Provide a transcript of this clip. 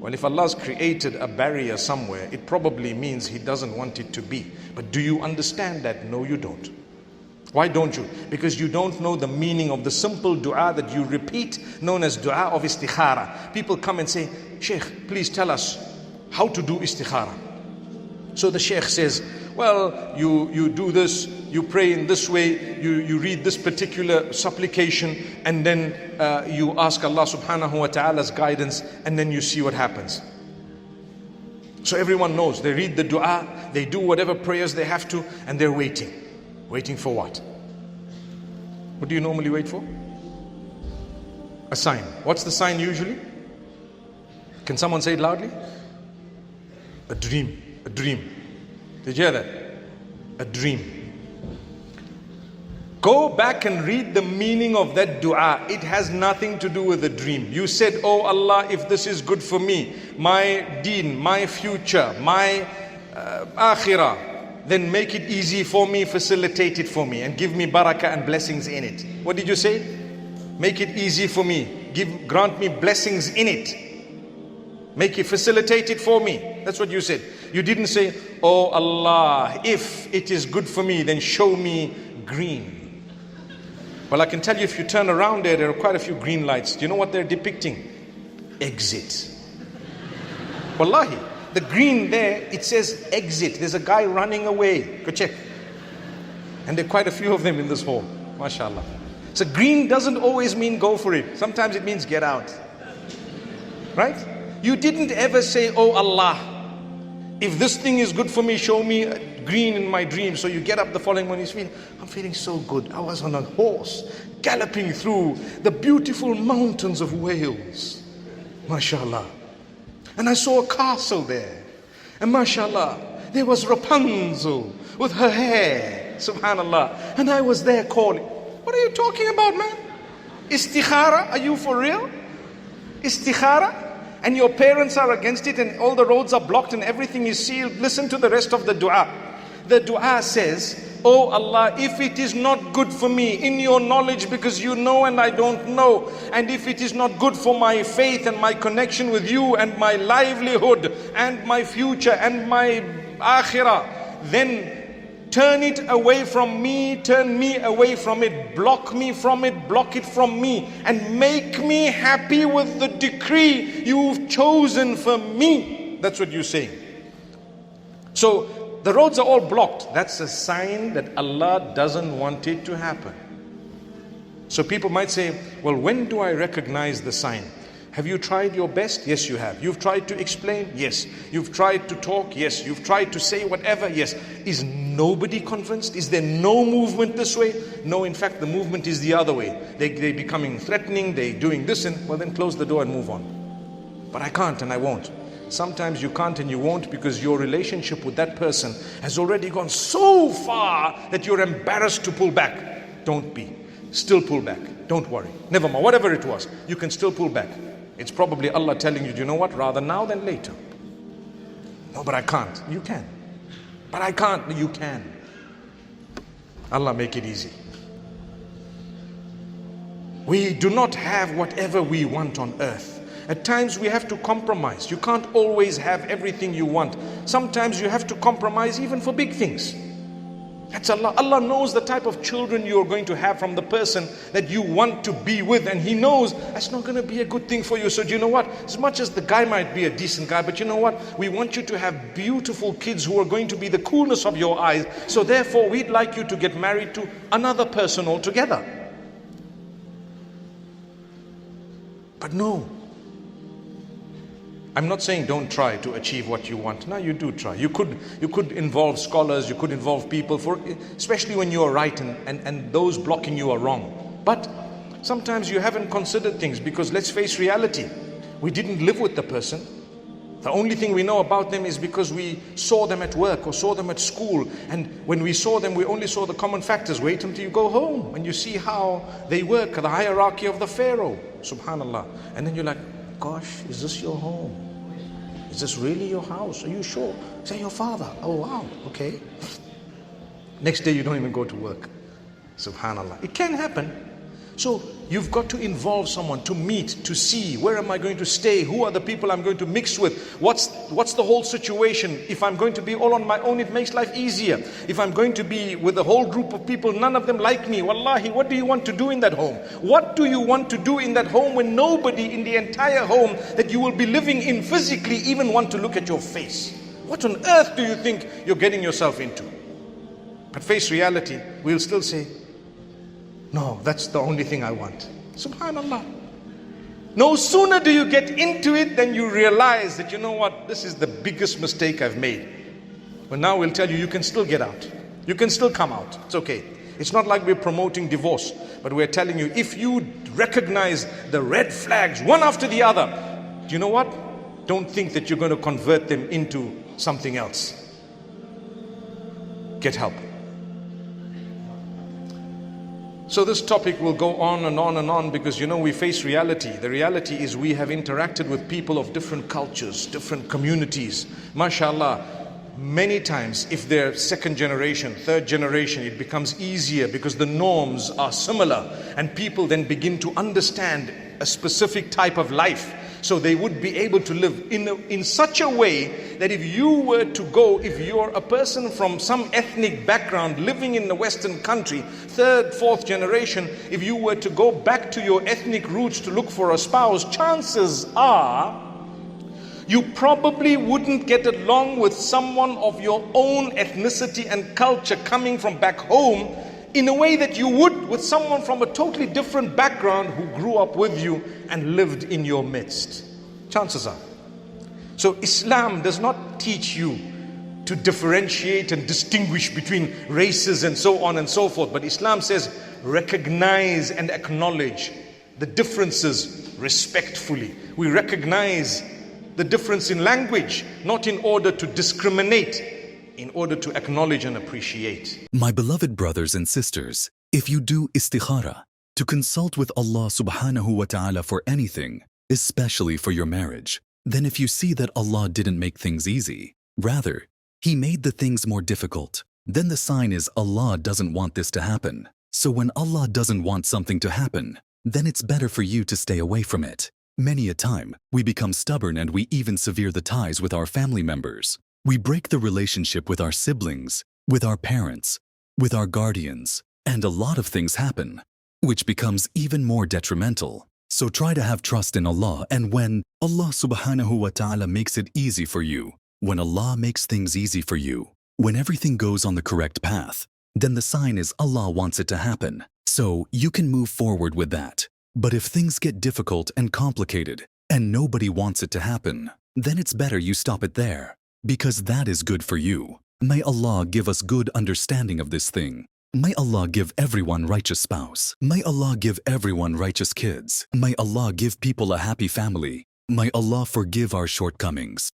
Well, if Allah's created a barrier somewhere, it probably means He doesn't want it to be. But do you understand that? No, you don't. Why don't you? Because you don't know the meaning of the simple dua that you repeat, known as dua of istikhara. People come and say, Sheikh, please tell us how to do istikhara. So the Sheikh says, well, you do this, you pray in this way, you read this particular supplication, and then you ask Allah subhanahu wa ta'ala's guidance, and then you see what happens. So everyone knows, they read the dua, they do whatever prayers they have to, and they're waiting. Waiting for what? What do you normally wait for? A sign. What's the sign usually? Can someone say it loudly? A dream. A dream. Did you hear that? A dream. Go back and read the meaning of that dua. It has nothing to do with a dream. You said, oh Allah, if this is good for me, my deen, my future, my akhirah, then make it easy for me, facilitate it for me, and give me barakah and blessings in it. What did you say? Make it easy for me. Grant me blessings in it. Make it, facilitate it for me. That's what you said. You didn't say, oh Allah, if it is good for me, then show me green. Well, I can tell you, if you turn around there are quite a few green lights. Do you know what they're depicting? Exit. Wallahi, the green there, it says exit. There's a guy running away. Go check. And there are quite a few of them in this hall. MashaAllah. So green doesn't always mean go for it. Sometimes it means get out. Right? You didn't ever say, oh Allah, if this thing is good for me, show me green in my dream. So you get up the following morning, I'm feeling so good. I was on a horse galloping through the beautiful mountains of Wales. MashaAllah. And I saw a castle there. And MashaAllah, there was Rapunzel with her hair. Subhanallah. And I was there calling. What are you talking about, man? Istikhara? Are you for real? Istikhara? And your parents are against it and all the roads are blocked and everything is sealed. Listen to the rest of the dua. The dua says, oh Allah, if it is not good for me in your knowledge, because you know and I don't know, and if it is not good for my faith and my connection with you and my livelihood and my future and my akhirah, then turn it away from me, turn me away from it, block me from it, block it from me, and make me happy with the decree you've chosen for me. That's what you're saying. So the roads are all blocked. That's a sign that Allah doesn't want it to happen. So people might say, well, when do I recognize the sign? Have you tried your best? Yes, you have. You've tried to explain? Yes. You've tried to talk? Yes. You've tried to say whatever? Yes. Is nobody convinced? Is there no movement this way? No, in fact, the movement is the other way. They're becoming threatening, they're doing this, and well, then close the door and move on. But I can't and I won't. Sometimes you can't and you won't because your relationship with that person has already gone so far that you're embarrassed to pull back. Don't be. Still pull back. Don't worry. Never mind. Whatever it was, you can still pull back. It's probably Allah telling you, do you know what? Rather now than later. No, but I can't. You can. But I can't. You can. Allah make it easy. We do not have whatever we want on earth. At times we have to compromise. You can't always have everything you want. Sometimes you have to compromise even for big things. That's Allah. Allah knows the type of children you are going to have from the person that you want to be with, and He knows that's not going to be a good thing for you. So do you know what? As much as the guy might be a decent guy, but you know what? We want you to have beautiful kids who are going to be the coolness of your eyes. So therefore we'd like you to get married to another person altogether. But no. I'm not saying don't try to achieve what you want. No, you do try. You could involve scholars, you could involve people, especially when you are right and those blocking you are wrong. But sometimes you haven't considered things because let's face reality. We didn't live with the person. The only thing we know about them is because we saw them at work or saw them at school. And when we saw them, we only saw the common factors. Wait until you go home and you see how they work, the hierarchy of the Pharaoh. Subhanallah. And then you're like, gosh, is this your home? Is this really your house? Are you sure? Is that your father? Oh wow, okay. Next day you don't even go to work. Subhanallah. It can happen. So You've got to involve someone, to meet, to see, where am I going to stay? Who are the people I'm going to mix with? What's the whole situation? If I'm going to be all on my own, it makes life easier. If I'm going to be with a whole group of people, none of them like me, wallahi, what do you want to do in that home? What do you want to do in that home when nobody in the entire home that you will be living in physically even want to look at your face? What on earth do you think you're getting yourself into? But face reality, we'll still say, no, that's the only thing I want. Subhanallah. No sooner do you get into it than you realize that, you know what, this is the biggest mistake I've made. But now we'll tell you, you can still get out. You can still come out. It's okay. It's not like we're promoting divorce, but we're telling you, if you recognize the red flags one after the other, do you know what? Don't think that you're going to convert them into something else. Get help. So this topic will go on and on and on, because we face reality. The reality is we have interacted with people of different cultures, different communities. MashaAllah, many times if they're second generation, third generation, it becomes easier because the norms are similar and people then begin to understand a specific type of life. So they would be able to live in such a way that if you're a person from some ethnic background living in the Western country, third, fourth generation, if you were to go back to your ethnic roots to look for a spouse, chances are you probably wouldn't get along with someone of your own ethnicity and culture coming from back home in a way that you would with someone from a totally different background who grew up with you and lived in your midst. Chances are. So Islam does not teach you to differentiate and distinguish between races and so on and so forth. But Islam says recognize and acknowledge the differences respectfully. We recognize the difference in language, not in order to discriminate, in order to acknowledge and appreciate. My beloved brothers and sisters, if you do istikhara, to consult with Allah subhanahu wa ta'ala for anything, especially for your marriage, then if you see that Allah didn't make things easy, rather, He made the things more difficult, then the sign is Allah doesn't want this to happen. So when Allah doesn't want something to happen, then it's better for you to stay away from it. Many a time, we become stubborn and we even sever the ties with our family members. We break the relationship with our siblings, with our parents, with our guardians, and a lot of things happen, which becomes even more detrimental. So try to have trust in Allah, and when Allah subhanahu wa ta'ala makes it easy for you, when Allah makes things easy for you, when everything goes on the correct path, then the sign is Allah wants it to happen. So you can move forward with that. But if things get difficult and complicated, and nobody wants it to happen, then it's better you stop it there. Because that is good for you. May Allah give us good understanding of this thing. May Allah give everyone righteous spouse. May Allah give everyone righteous kids. May Allah give people a happy family. May Allah forgive our shortcomings.